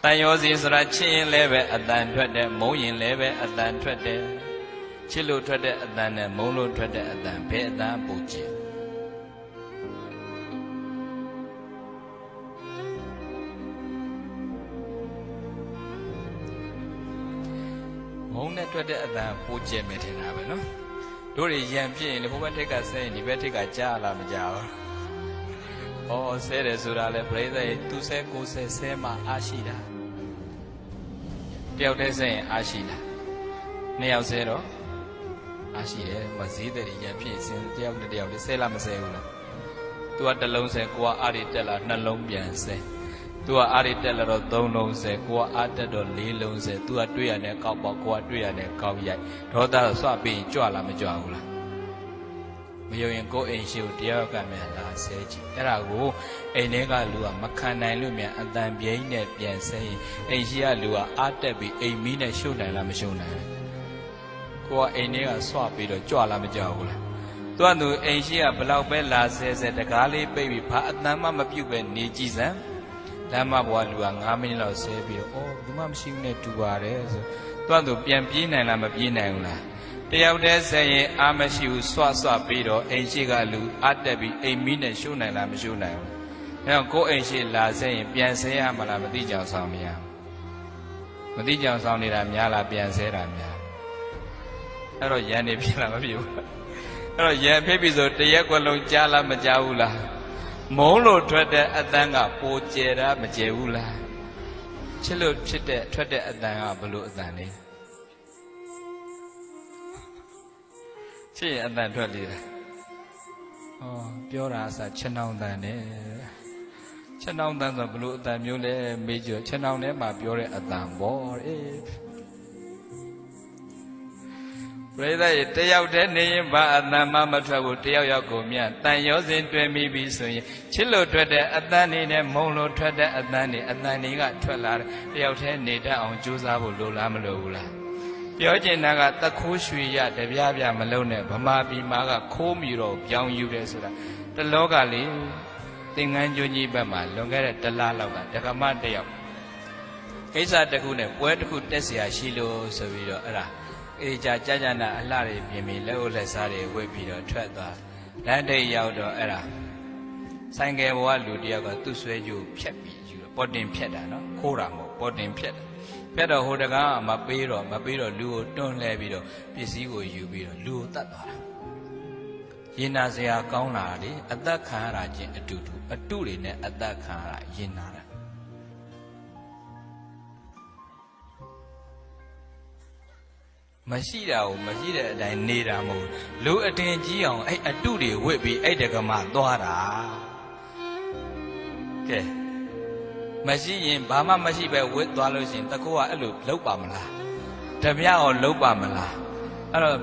တန်ရောစီဆိုတာချစ်ရင်လည်းပဲအတန်ထွက်တယ်မုန်းရင်လည်းပဲအတန်ထွက်တယ်ချစ်လို့ထွက်တဲ့အတန်နဲ့မုန်းလို့ထွက်တဲ့အတန်ဘယ်အတန်ပိုကျင်မုန်းနဲ့ထွက်တဲ့အတန်ပိုကျင်မယ်ထင်တာပဲနော်တို့တွေရံပြင်းရင်လေဘုဘထိတ်ကဆဲရင်ဒီဘက်ထိတ်ကကြားလာမကြောက်ဩဆဲတယ်ဆိုတာလေပြိဿရဲ့သူဆဲကိုဆဲဆဲမှအားရှိတာတယောက်တည်းဆဲရင်အားရှိတာနှစ်ယောက်ဆဲတော့အားရှိတယ်မဈေးတဲ့ရံပြင်းစင်တယောက်နဲ့တယောက်လေးဆဲလားမဆဲဘူးလားသူကတစ်လုံးဆဲကိုကအားရတက်လာနှလုံးပြန်ဆဲသူကအားရတက်လာတော့သုံးလုံးဆဲကိုကအားတက်တော့လေးလုံးဆဲသူကတွေ့ရတဲ့ကောက်ပေါက်ကိုကတွေ့ရတဲ့ကောက်ရိုက်ဒေါသဆွပြီးကြွလာမကြွဘူးလားမယုံရင်ကိုယ်အိမ်ရှိကိုတရားကမြန်လာဆဲကြည့်အဲ့ဒါကိုအိမ်ထဲကလူကမခံနိုင်လို့မြန်အတန်ပြိန်းနဲ့ပြန်ဆဲရင်အိမ်ရှိကလူကအားတက်ပြီးအိမ်မီးနဲ့ရှုပ်နိုင်လားမရှုပ်နိုင်ဘူးကိုကအိမ်ထဲကဆွပြီးတော့ကြွလာမကြဘူးလားသူကသူအိမ်ရှိကဘလောက်ပဲလာဆဲဆဲတကားလေးပိတ်ပြီးဘာအတန်မှမပြုတ်ပဲနေကြည့်စမ်းလမ်းမဘွားလူက9မိနစ်လောက်ဆဲပြီးတော့အော်ဘူးမှမရှိဘူးနဲ့တူပါတယ်ဆိုသူကသူပြန်ပြေးနိုင်လားမပြေးနိုင်ဘူးလားတယောက်တည်းဆဲရင်အားမရှိဘူးဆွဆွပြီးတော့အိမ်ရှိကလူအားတက်ပြီးအိမ်မီးနဲ့ရှုပ်နိုင်လားမရှုပ်နိုင်ဘူးအဲတော့ကိုယ်အိမ်ရှိလာဆဲရင်ပြန်ဆဲရမလားမသိကြအောင်ဆောင်မရမသိကြအောင်ဆောင်နေတာများလားပြန်ဆဲတာများအဲ့တော့ရန်နေဖြစ်လားမဖြစ်ဘူးအဲ့တော့ရန်ဖြစ်ပြီဆိုတရက်ကွက်လုံးကြားလားမကြားဘူးလားမုန်းလို့ထွက်တဲ့အတန်ကပိုကျဲတာမကျဲဘူးလားချစ်လို့ဖြစ်တဲ့ထွက်တဲ့အတန်ကဘလို့အတန်လဲချစ်ရင်အတန်ထွက်လေတာဩပြောတာအစားချက်နှောင်းတန်နဲ့ချက်နှောင်းတန်ဆိုဘလို့အတန်မျိုးလဲမေးကြချက်နှောင်းထဲမှာပြောတဲ့အတန်ပေါ့အေးပရိသတ်ရေတယောက်တည်းနေရင်ဘာအတန်မှမထွက်ဘူးတယောက်ယောက်ကိုမြတ်တန်ရောစဉ်တွေ့မိပြီဆိုရင်ချစ်လို့ထွက်တဲ့အတန်နေနဲ့မုန်းလို့ထွက်တဲ့အတန်နေအတန်တွေကထွက်လာတယ်တယောက်တည်းနေတတ်အောင်ကြိုးစားဖို့လိုလားမလိုဘူးလားပြောချင်တာကတခိုးရွှေရတပြားပြားမလုံးနဲ့ဗမာပြည်မှာကခိုးမီတော့ပြောင်းယူတယ်ဆိုတာတလောကလေးသင်္ကန်းကျွန်းကြီးဘက်မှာလွန်ခဲ့တဲ့တလားလောက်ကဒကမတယောက်ကိစ္စတစ်ခုနဲ့ပွဲတစ်ခုတက်เสียရှိလို့ဆိုပြီးတော့အဲ့ဒါအေးကြာကြာနာအလှတွေပြင်ပြီးလက်ဥလက်စားတွေဝှက်ပြီးတော့ထွက်သွားလမ်းတိတ်ရောက်တော့အဲ့ဒါဆိုင်ကယ်ဘောကလူတယောက်ကသူ့ဆွဲကြိုးဖြတ်ပြီးယူတော့ပေါ်တင်ဖြတ်တာနော်ခိုးတာမဟုတ်ပေါ်တင်ဖြတ်တယ်ဖြတ်တော့ဟိုတကားမပေးတော့လူကိုတွန်းလှဲပြီးတော့ပစ္စည်းကိုယူပြီးတော့လူကိုတတ်သွားတာရင်နာစရာကောင်းလာလေအသက်ခံရတာချင်းအတူတွေနဲ့အသက်ခံရတာရင်နာတာမရှိတာကိုမရှိတဲ့အတိုင်းနေတာမဟုတ်လူအတင်ကြီးအောင်အဲ့အတုတွေဝစ်ပြီးအဲ့တကမှသွားတာကဲမရှိရင်ဘာမှမရှိပဲဝစ်သွားလို့ရှိရင်တကောကအဲ့လိုလှုပ်ပါမလားတပြားအောင်လှုပ်ပါမလားအဲ့တော့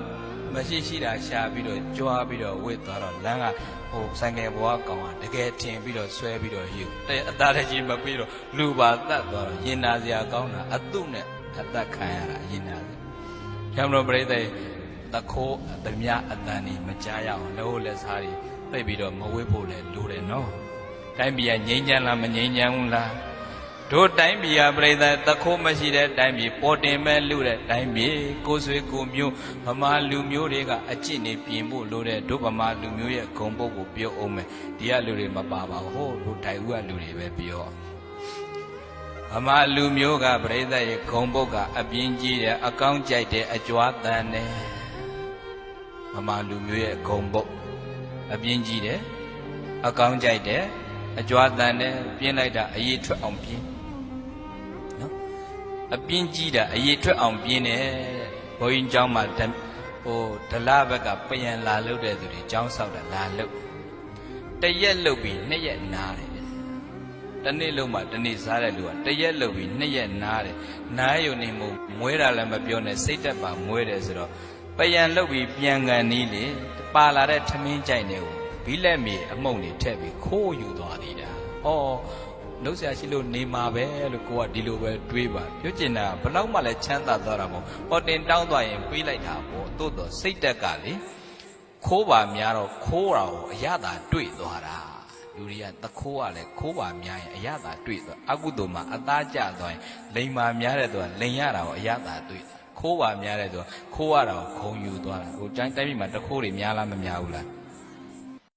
မရှိတာရှာပြီးတော့ကြွားပြီးတော့ဝစ်သွားတော့လမ်းကဟိုဆိုင်ကယ်ဘွားကောင်ကတကယ်ထင်ပြီးတော့ဆွဲပြီးတော့ယူအသားတကြီးမပြီးတော့လူပါတတ်သွားတော့ရင်နာစရာကောင်းတာအတုနဲ့အသက်ခံရတာရင်နာကျောင်းတော်ပရိသတ်တခိုးသမြအတန်ကြီးမကြားရအောင်လို့လက်စားတွေပြိတ်ပြီးတော့မဝေးဖို့လဲလိုတယ်နော်တိုင်းပြည်ကငြိမ်းချမ်းလားမငြိမ်းချမ်းဘူးလားတို့တိုင်းပြည်ကပရိသတ်တခိုးမရှိတဲ့တိုင်းပြည်ပေါ်တင်မဲ့လူတဲ့တိုင်းပြည်ကိုယ်ဆွေကိုမျိုးဗမာလူမျိုးတွေကအကျင့်နေပြင်ဖို့လိုတဲ့တို့ဗမာလူမျိုးရဲ့ဂုဏ်ပုတ်ကိုပြောအောင်မယ်ဒီကလူတွေမပါပါဘူးဟိုတို့တိုင်ဦးကလူတွေပဲပြောဗမာလူမျိုးကပရိသတ်ရဲ့ဂုံပုတ်ကအပြင်းကြီးတယ်အကောင်းကြိုက်တယ်အကြွားတန်တယ်ဗမာလူမျိုးရဲ့ဂုံပုတ်အပြင်းကြီးတယ်အကောင်းကြိုက်တယ်အကြွားတန်တယ်ပြင်းလိုက်တာအရေးထွက်အောင်ပြင်းနော်အပြင်းကြီးတာအရေးထွက်အောင်ပြင်းတယ်ဘုန်းကြီးเจ้าမှာဟိုဒလဘက်ကပြန်လာလို့တဲ့သူတွေเจ้าဆောက်တာလာလို့တရက်လုတ်ပြီးနှစ်ရက်နားတယ်တနေ့လုံးမှတနေ့စားတဲ့လူကတရက်လုတ်ပြီးနှစ်ရက်နားတယ်နားယုံနေမှုမွဲတာလည်းမပြောနဲ့စိတ်တက်ပါမွဲတယ်ဆိုတော့ပြန်လုတ်ပြီးပြန်ကန်နီးလေပါလာတဲ့ထမင်းကြိုက်နေကိုဘီလက်မြေအမုံတွေထည့်ပြီးခိုးယူသွားသေးတာဩလုံးဆရာရှိလို့နေမှာပဲလို့ကိုကဒီလိုပဲတွေးပါပြောကျင်တာဘလောက်မှလည်းချမ်းသာသွားတာမဟုတ်ပေါ်တင်တောင်းသွားရင်ပေးလိုက်တာပေါ့တိုးတော့စိတ်တက်ကလေခိုးပါများတော့ခိုးတာကိုအရသာတွေ့သွားတာ လူတွေကတခိုးကလည်းခိုးပါများရင်အရသာတွေ့သွားအကုသိုလ်မှာအသားကျသွားရင်လိန်ပါများတဲ့သူကလိန်ရတာကိုအရသာတွေ့ခိုးပါများတဲ့သူကခိုးရတာကိုဂုံယူသွားတာဟိုတိုင်းပြည်မှာတခိုးတွေများလားမများဘူးလား